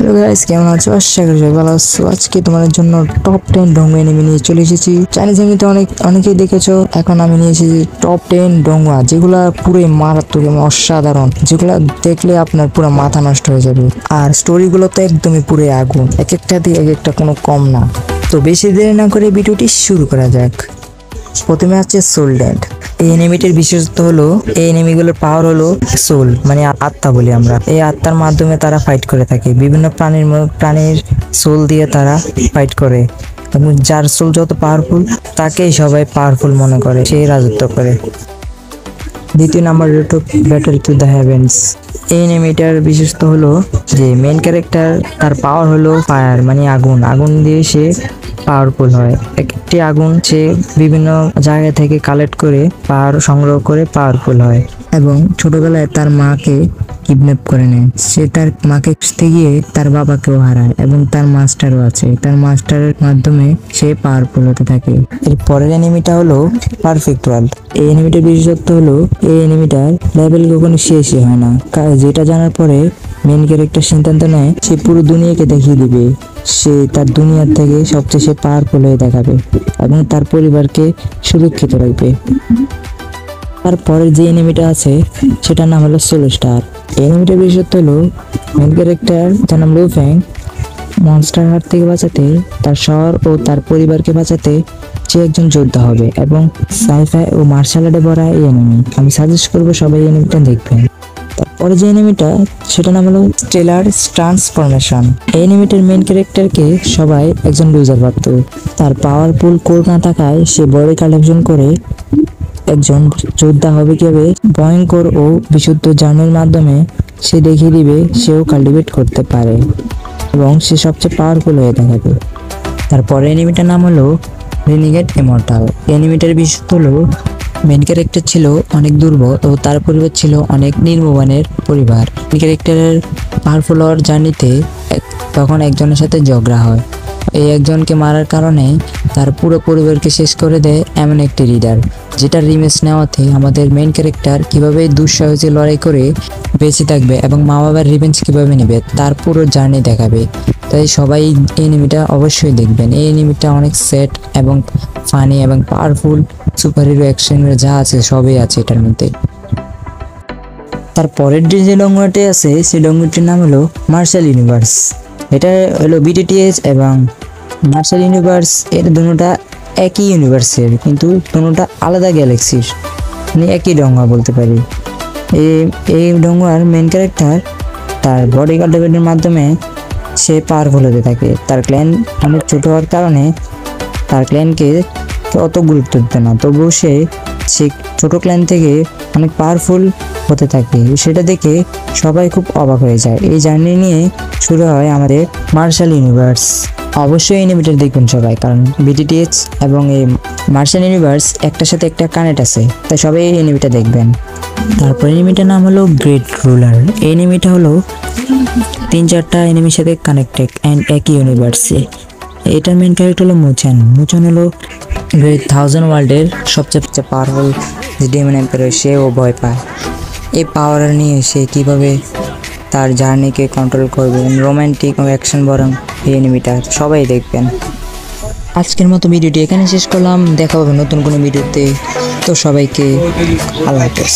Hello guys, কেমন আছো? আশা করি সবাই ভালো আছো। আজকে তোমাদের জন্য টপ 10 ডোঙ্গা এনিমি নিয়ে চলে এসেছি। চাইনিজ এনিমিতে অনেকেই দেখেছো। এখন আমি নিয়ে এসেছি টপ 10 ডোঙ্গা, যেগুলা পুরোই মারাত্মক এবং অসাধারণ, যেগুলা দেখলে আপনার পুরো মাথা নষ্ট হয়ে যাবে। আর স্টোরিগুলো তো একদমই পুরো আগুন, এক একটা দিয়ে এক একটা কোনো কম না। তো বেশি দেরি না করে ভিডিওটি শুরু করা যাক। প্রথমে আছে সোলডেন্ট। এই এনিমিটির বিশেষত্ব হলো, এই এনিমিগুলোর পাওয়ার হলো সোল, মানে আত্মা বলি আমরা। এই আত্মার মাধ্যমে তারা ফাইট করে থাকে। বিভিন্ন প্রাণীর সোল দিয়ে তারা ফাইট করে এবং যার সোল যত পাওয়ারফুল তাকেই সবাই পাওয়ারফুল মনে করে, সেই রাজত্ব করে। দ্বিতীয় number battle to the heavens. এই এনিমিটার বিশেষত্ব হলো যে মেইন ক্যারেক্টার, তার পাওয়ার হলো ফায়ার, মানে আগুন দিয়ে সে পাওয়ারফুল হয়। একটি আগুন সে বিভিন্ন জায়গা থেকে কালেক্ট করে পাওয়ার সংগ্রহ করে পাওয়ারফুল হয়। এবং ছোটবেলায় তার মাকে কিডন্যাপ করে নেয়। সে তার মাকে খুঁজতে গিয়ে তার বাবাকেও হারায় এবং তার মাস্টারও আছে। তার মাস্টারের মাধ্যমে সে পাওয়ারফুল হতে থাকে। এর পরের এনিমিটা হলো পারফেক্ট ওয়ার্ল্ড। এই এনিমিটার বিশেষত্ব হলো, এই এনিমিটার লেভেল কখনো শেষই হয় না। যেটা জানার পরে মেন ক্যারেক্টার সিদ্ধান্ত নেয় সে পুরো দুনিয়াকে দেখিয়ে দিবে, সে তার দুনিয়ার থেকে সবচেয়ে পাওয়ারফুল হয়ে দেখাবে এবং তার পরিবারকে সুরক্ষিত রাখবে। তারপরের যে এনিমিটা আছে সেটার নাম হলো সোলো স্টার। এই এনিমিটার বিশেষত্ব হলো, মেন ক্যারেক্টার যার নাম লু ফ্যাং, মনস্টার হার্ট থেকে বাঁচাতে, তার শহর ও তার পরিবারকে বাঁচাতে সে একজন যোদ্ধা হবে এবং সাইফাই ও মার্শাল আর্টে ভরা এই এনিমি। আমি সাজেস্ট করবো সবাই এই এনিমিটা দেখবেন। তারপরে যে এনিমিটা সেটার নাম হলো স্টেলার ট্রান্সফরমেশন। এই এনিমিটার মেন ক্যারেক্টারকে সবাই একজন লুজার ভাবত। তার পাওয়ারফুল কোর না থাকায় সে বডি কালেকশন করে একজন যোদ্ধা হবে কিভাবে ভয়ঙ্কর ও বিশুদ্ধ জার্নির মাধ্যমে সে দেখিয়ে দিবে সেও কাল্টিভেট করতে পারে এবং সে সবচেয়ে পাওয়ারফুল হয়ে দেখাবে। তারপরে এনিমিটার নাম হলো রেনিগেট ইমর্টাল। এনিমিটার বিশেষত্ব হলো, মেন ক্যারেক্টার ছিল অনেক দুর্বল ও তার পরিবার ছিল অনেক নিম্নমানের পরিবার। মেন ক্যারেক্টারের পাওয়ারফুল হওয়ার জার্নিতে তখন একজনের সাথে ঝগড়া হয়। এই একজনকে মারার কারণে তার পুরো পরিবারকে শেষ করে দেয় এমন একটি লিডার, যেটা রিমেজ নেওয়াতে আমাদের মেন ক্যারেক্টার কিভাবে দুঃসাহসী লড়াই করে বেঁচে থাকবে এবং মা বাবার রিভেঞ্জ কিভাবে নেবে তার পুরো জার্নি দেখাবে। তাই সবাই এই এনিমিটা অবশ্যই দেখবেন। এই এনিমিটা অনেক সেট এবং ফানি এবং পাওয়ারফুল, সুপার হিরো অ্যাকশন যা আছে সবই আছে এটার মধ্যে। তারপরের যে ডোঙ্গাটি আছে সেই ডোঙ্গাটির নাম হলো মার্শাল ইউনিভার্স। এটা হলো বিটিটিএস এবং মার্শাল ইউনিভার্স, এর দুটোটা একই ইউনিভার্সের কিন্তু দুটোটা আলাদা গ্যালাক্সির, মানে একই ডোঙ্গা বলতে পারি। এই ডোঙ্গার মেন ক্যারেক্টার তার বডি কাল্টিভেটের মাধ্যমে সে পাওয়ারফুল হতে থাকে। তার ক্ল্যান অনেক ছোট হওয়ার কারণে তার ক্ল্যানকে অত গুরুত্ব দিত না, তবুও সে ছোট ক্ল্যান থেকে অনেক পাওয়ারফুল হতে থাকে। সেটা দেখে সবাই খুব অবাক হয়ে যায়। এই জার্নি নিয়ে শুরু হয় আমাদের মার্শাল ইউনিভার্স। অবশ্যই এনিমিটার দেখবেন সবাই, কারণ বিটিটিএস এবং এই মার্শাল ইউনিভার্স একটার সাথে একটা কানেক্ট আছে, তাই সবাই এই এনিমিটা দেখবেন। তারপর এনিমিটার নাম হলো গ্রেট রুলার। এই এনিমিটা হলো 3-4টা এনিমির সাথে কানেক্টেড অ্যান্ড একই ইউনিভার্সে। এটার মেন ক্যারেক্টার হলো মুচান। মুচান হলো গ্রেট 1000 ওয়ার্ল্ডের সবচেয়ে পাওয়ারফুল যে ডেমন এম্পায়ার, সেও ভয় পায়। এই পাওয়ার নিয়ে সে কীভাবে তার জার্নিকে কন্ট্রোল করবে, রোমান্টিক ও অ্যাকশন বরং এই এনিমিটা সবাই দেখবেন। আজকের মতো ভিডিওটি এখানে শেষ করলাম, দেখা হবে নতুন কোনো ভিডিওতে। তো সবাইকে আল্লাহ হাফেজ।